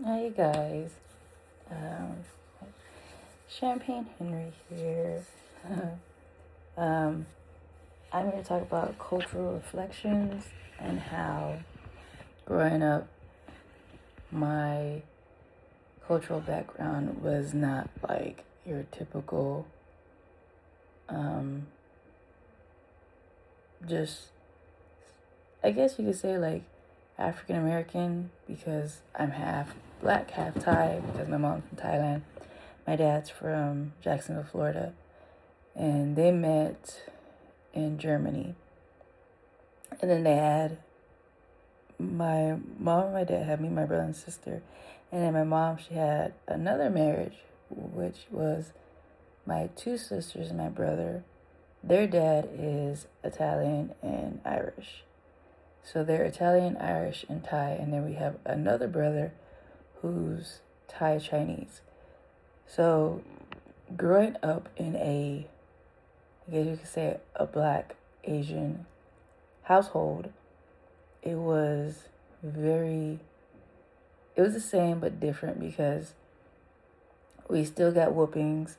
Hey guys, um, Champagne Henry here. um, I'm here to talk about cultural reflections and how growing up, my cultural background was not like your typical, um, just, I guess you could say like African American because I'm half black, half Thai because my mom's from Thailand. My dad's from Jacksonville, Florida, and they met in Germany. And then they had my mom and my dad had me, my brother and sister. And then my mom, she had another marriage, which was my two sisters and my brother. Their dad is Italian and Irish. So they're Italian, Irish, and Thai. And then we have another brother who's Thai Chinese. So growing up in I guess you could say, a black Asian household, it was very, it was the same but different because we still got whoopings,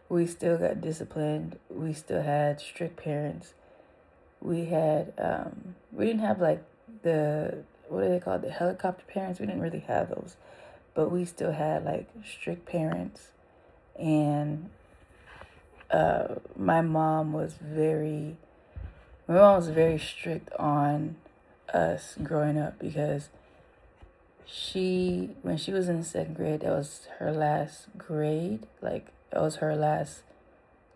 we still got disciplined, we still had strict parents. We didn't have like what do they call it, the helicopter parents? We didn't really have those, but we still had like strict parents. And my mom was very strict on us growing up because when she was in the second grade, that was her last grade. Like, that was her last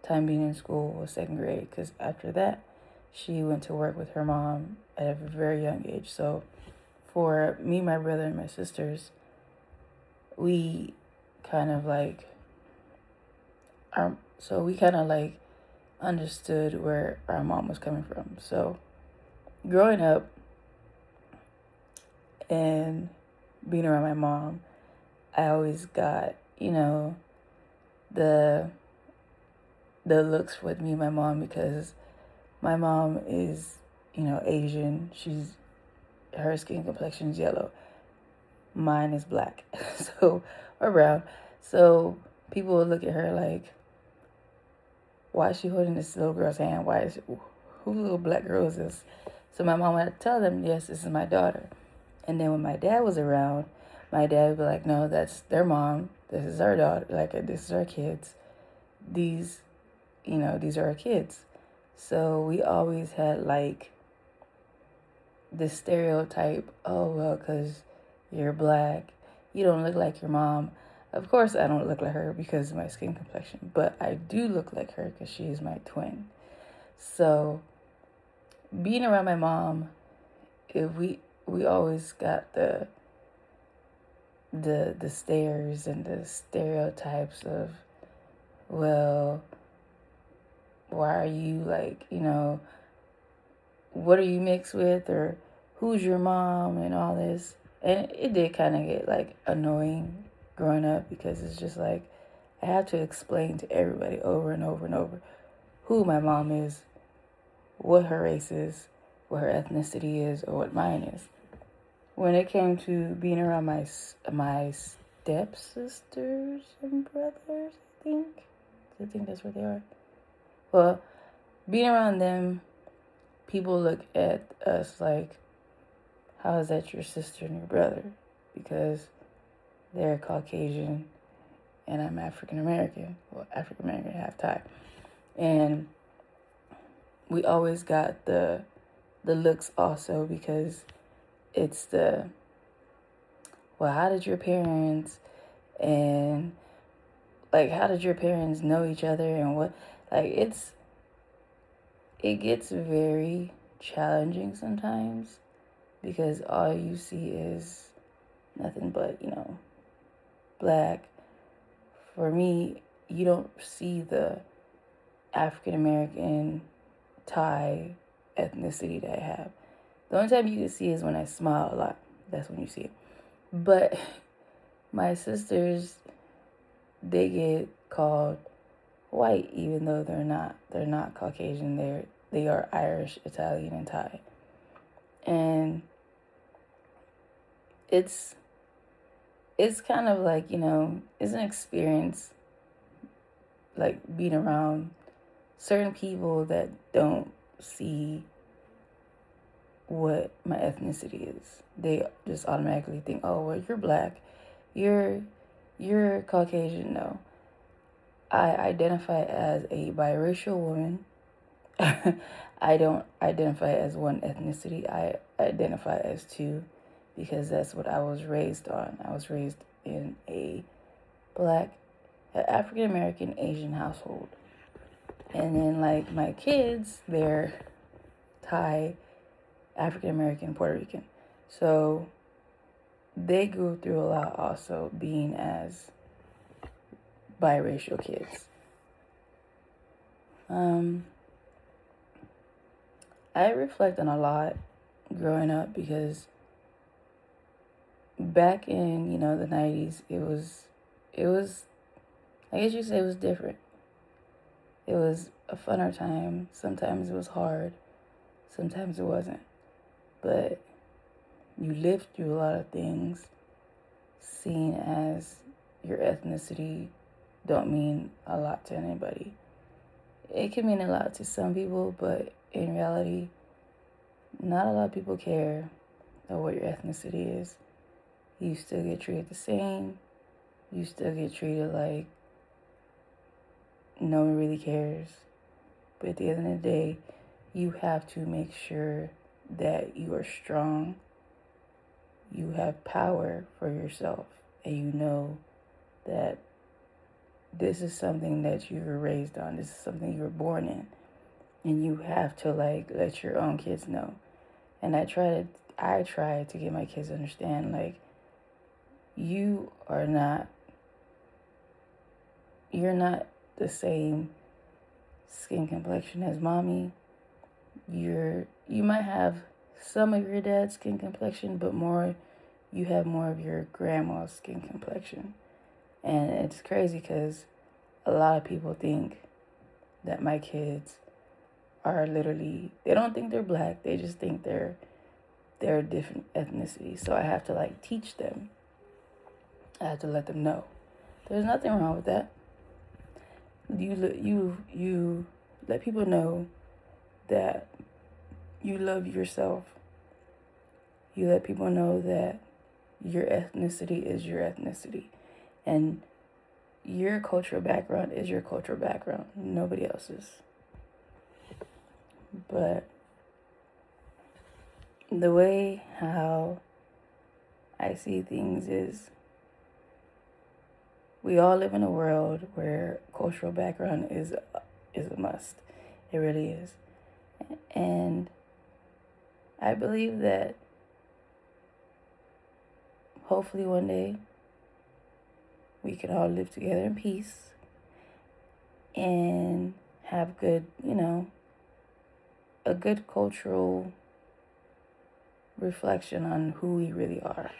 time being in school, was second grade. Because after that, she went to work with her mom at a very young age. So for me, my brother, and my sisters, we kind of like, we kind of like understood where our mom was coming from. So growing up and being around my mom, I always got, the looks with me and my mom because my mom is, Asian. Her skin complexion's yellow. Mine is black. Or brown. So people would look at her like, why is she holding this little girl's hand? Who little black girl is this? So my mom had to tell them, yes, this is my daughter. And then when my dad was around, my dad would be like, no, that's their mom. This is our daughter. Like, this is our kids. These, these are our kids. So we always had like this stereotype, oh, well, because you're black, you don't look like your mom. Of course, I don't look like her because of my skin complexion, but I do look like her because she is my twin. So being around my mom, we always got the stares and the stereotypes of, well, why are you like, what are you mixed with, or who's your mom, and all this. And it did kind of get like annoying growing up because it's just like I have to explain to everybody over and over and over who my mom is, what her race is, what her ethnicity is, or what mine is. When it came to being around my stepsisters and brothers, I think that's what they are. Well, being around them, people look at us like, how is that your sister and your brother? Because they're Caucasian and I'm African American. Well, African American, half Thai. And we always got the looks also because it's well, how did your parents, and like, how did your parents know each other, and what, like, it gets very challenging sometimes because all you see is nothing but, black. For me, you don't see the African American Thai ethnicity that I have. The only time you can see is when I smile a lot. That's when you see it. But my sisters, they get called white even though they're not. They're not Caucasian. They are Irish, Italian, and Thai. And it's it's kind of like, it's an experience, like being around certain people that don't see what my ethnicity is. They just automatically think, oh, well, you're black, you're Caucasian. No, I identify as a biracial woman. I don't identify as one ethnicity. I identify as two, because that's what I was raised on. I was raised in a black, African American, Asian household. And then, like, my kids, they're Thai, African American, Puerto Rican. So they grew through a lot also being as biracial kids. I reflect on a lot growing up, because back in, the 90s, it was, I guess you say, it was different. It was a funner time. Sometimes it was hard. Sometimes it wasn't. But you lived through a lot of things, seen as your ethnicity don't mean a lot to anybody. It can mean a lot to some people, but in reality, not a lot of people care what your ethnicity is. You still get treated the same. You still get treated like no one really cares. But at the end of the day, you have to make sure that you are strong. You have power for yourself, and you know that this is something that you were raised on. This is something you were born in, and you have to let your own kids know. And I try to get my kids to understand, like, you're not the same skin complexion as mommy. You might have some of your dad's skin complexion, but you have more of your grandma's skin complexion. And it's crazy because a lot of people think that my kids are literally, they don't think they're black, they just think they're a different ethnicity. So I have to teach them. I have to let them know there's nothing wrong with that. You let people know that you love yourself. You let people know that your ethnicity is your ethnicity, and your cultural background is your cultural background, nobody else's. But the way how I see things is, we all live in a world where cultural background is a must. It really is. And I believe that hopefully one day we can all live together in peace and have good, a good cultural reflection on who we really are.